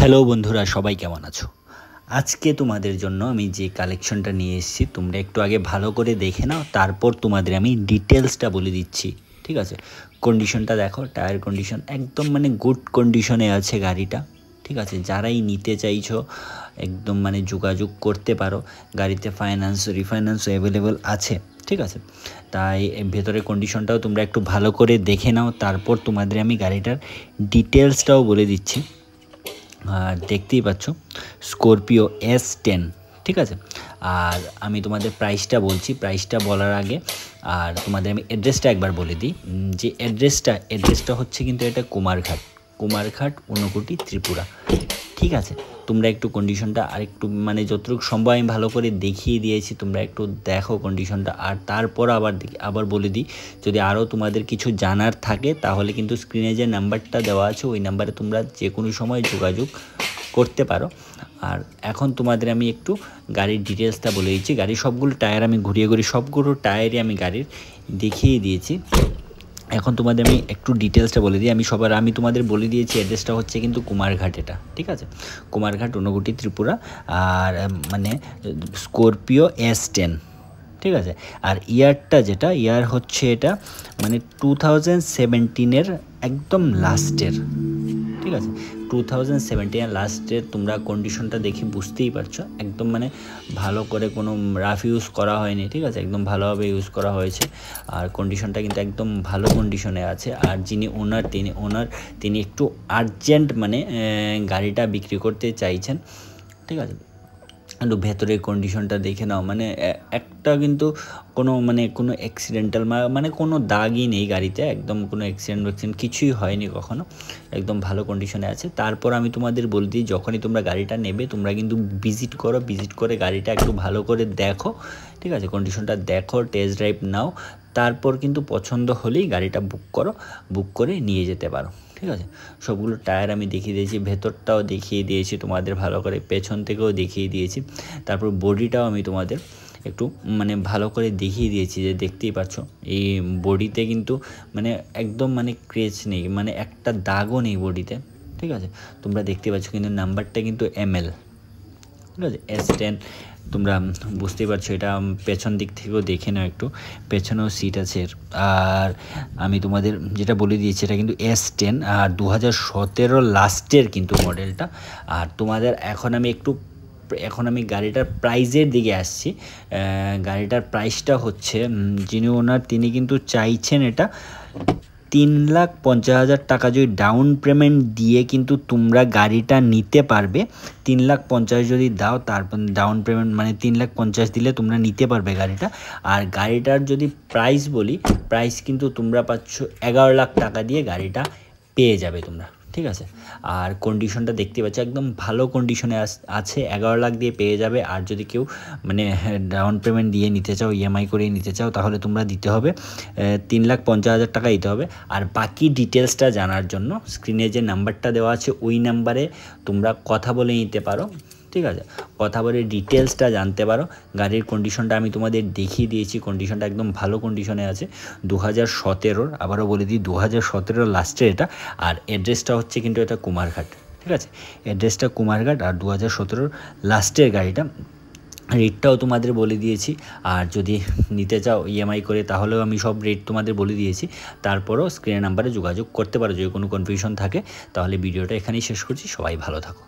Hello বন্ধুরা, সবাই কেমন আছো? আজকে তোমাদের জন্য আমি যে কালেকশনটা নিয়ে এসেছি তোমরা একটু আগে ভালো করে দেখে নাও, তারপর তোমাদের আমি ডিটেলসটা বলে দিচ্ছি। ঠিক আছে, কন্ডিশনটা দেখো, টায়ার কন্ডিশন একদম গুড কন্ডিশনে আছে গাড়িটা। ঠিক আছে, যারাই নিতে চাইছো একদম যোগাযোগ করতে পারো। গাড়িতে ফাইন্যান্স রিফাইন্যান্সও অ্যাভেলেবল আছে। ঠিক আছে, তাই ভেতরের কন্ডিশনটাও তোমরা একটু ভালো করে দেখে নাও, তারপর তোমাদের আমি গাড়িটার ডিটেলসটাও বলে দিচ্ছি। আর দেখতেই পাচ্ছ স্করপিও S10। ঠিক আছে, আর আমি তোমাদের প্রাইসটা বলছি। প্রাইসটা বলার আগে আর তোমাদের আমি অ্যাড্রেসটা একবার বলে দিই, যে অ্যাড্রেসটা হচ্ছে কিন্তু এটা কুমারঘাট ঊনকোটি ত্রিপুরা। ঠিক আছে, তোমরা একটু কন্ডিশনটা আর একটু যতটুকু সম্ভব আমি ভালো করে দেখিয়ে দিয়েছি, তোমরা একটু দেখো কন্ডিশনটা। আর তারপর আবার বলে দিই, যদি আরও তোমাদের কিছু জানার থাকে তাহলে কিন্তু স্ক্রিনে যে নাম্বারটা দেওয়া আছে ওই নাম্বারে তোমরা যে কোনো সময় যোগাযোগ করতে পারো। আর এখন তোমাদের আমি একটু গাড়ির ডিটেলসটা বলে দিচ্ছি। গাড়ির সবগুলো টায়ার আমি ঘুরিয়ে সবগুলো টায়ারই আমি গাড়ির দেখিয়ে দিয়েছি। এখন তোমাদের আমি একটু ডিটেলসটা বলে দিই। আমি তোমাদের বলে দিয়েছি অ্যাড্রেসটা হচ্ছে কিন্তু কুমারঘাট। এটা ঠিক আছে, কুমারঘাট ঊনকোটি ত্রিপুরা। আর স্করপিও S10। ঠিক আছে, আর ইয়ার হচ্ছে এটা 2017-এর একদম লাস্টের। ঠিক আছে, 2017 লাস্টের। তোমরা কন্ডিশনটা দেখে বুঝতেই পারছো একদম ভালো করে কোনো রাফ ইউজ করা হয়নি। ঠিক আছে, একদম ভালোভাবে ইউজ করা হয়েছে। আর কন্ডিশনটা কিন্তু একদম ভালো কন্ডিশনে আছে। আর যিনি ওনার তিনি একটু আর্জেন্ট গাড়িটা বিক্রি করতে চাইছেন। ঠিক আছে, একটু ভেতরের কন্ডিশনটা দেখে নাও। একটা কিন্তু কোনো অ্যাক্সিডেন্টাল কোনো দাগই নেই গাড়িতে, একদম কোনো অ্যাক্সিডেন্ট কিছুই হয়নি কখনো, একদম ভালো কন্ডিশনে আছে। তারপর আমি তোমাদের বলে দিই, যখনই তোমরা গাড়িটা নেবে তোমরা কিন্তু ভিজিট করে গাড়িটা একটু ভালো করে দেখো। ঠিক আছে, কন্ডিশনটা দেখো, টেস্ট ড্রাইভ নাও, তারপর কিন্তু পছন্দ হলেই গাড়িটা বুক করে নিয়ে যেতে পারো। ঠিক আছে, সবগুলো টায়ার আমি দেখিয়ে দিয়েছি, ভেতরটাও দেখিয়ে দিয়েছি তোমাদের ভালো করে, পেছন থেকেও দেখিয়ে দিয়েছি। তারপর বডিটাও আমি তোমাদের একটু ভালো করে দেখিয়ে দিয়েছি, যে দেখতেই পাচ্ছ এই বডিতে কিন্তু একদম ক্রেচ নেই, একটা দাগও নেই বডিতে। ঠিক আছে, তোমরা দেখতে পাচ্ছ কিন্তু নাম্বারটা কিন্তু ML। ঠিক আছে, S10 তোমরা বুঝতেই পারছো। এটা পেছন দিক থেকেও দেখে নাও, একটু পেছনেও সিট আছে। আর আমি তোমাদের যেটা বলে দিয়েছি এটা কিন্তু S10 আর 2017 লাস্টের কিন্তু মডেলটা। আর তোমাদের এখন আমি গাড়িটার প্রাইজের দিকে আসছি। গাড়িটার প্রাইসটা হচ্ছে, যিনি ওনার তিনি কিন্তু চাইছেন এটা 3,50,000 টাকা যদি ডাউন পেমেন্ট দিয়ে কিন্তু তোমরা গাড়িটা নিতে পারবে। 3,50,000 যদি দাও, তারপর ডাউন পেমেন্ট 3,50,000 দিলে তোমরা নিতে পারবে গাড়িটা। আর গাড়িটার যদি প্রাইস বলি, প্রাইস কিন্তু তোমরা পাচ্ছ 11 লাখ টাকা দিয়ে গাড়িটা পেয়ে যাবে তোমরা। ঠিক আছে, আর কন্ডিশনটা দেখতে পাচ্ছ একদম ভালো কন্ডিশনে আছে, 11 লাখ দিয়ে পেয়ে যাবে। আর যদি কেউ ডাউন পেমেন্ট দিয়ে নিতে চাও, EMI করে নিতে চাও, তাহলে তোমরা দিতে হবে 3,50,000 টাকা দিতে হবে। আর বাকি ডিটেলসটা জানার জন্য স্ক্রিনে যে নাম্বারটা দেওয়া আছে ওই নাম্বারে তোমরা কথা বলে নিতে পারো। ঠিক আছে, কথা বলে ডিটেলসটা জানতে পারো। গাড়ির কন্ডিশনটা আমি তোমাদের দেখিয়ে দিয়েছি, কন্ডিশনটা একদম ভালো কন্ডিশনে আছে। 2017-র, আবারও বলে দিই 2017 লাস্টের এটা। আর অ্যাড্রেসটা হচ্ছে কিন্তু এটা কুমারঘাট। ঠিক আছে, অ্যাড্রেসটা কুমারঘাট আর 2017 লাস্টের গাড়িটা। রেটটাও তোমাদের বলে দিয়েছি। আর যদি নিতে চাও EMI করে, তাহলেও আমি সব রেট তোমাদের বলে দিয়েছি। তারপরও স্ক্রিনের নাম্বারে যোগাযোগ করতে পারো। যদি কোনো কনফিউশন থাকে তাহলে ভিডিওটা এখানেই শেষ করছি। সবাই ভালো থাকো।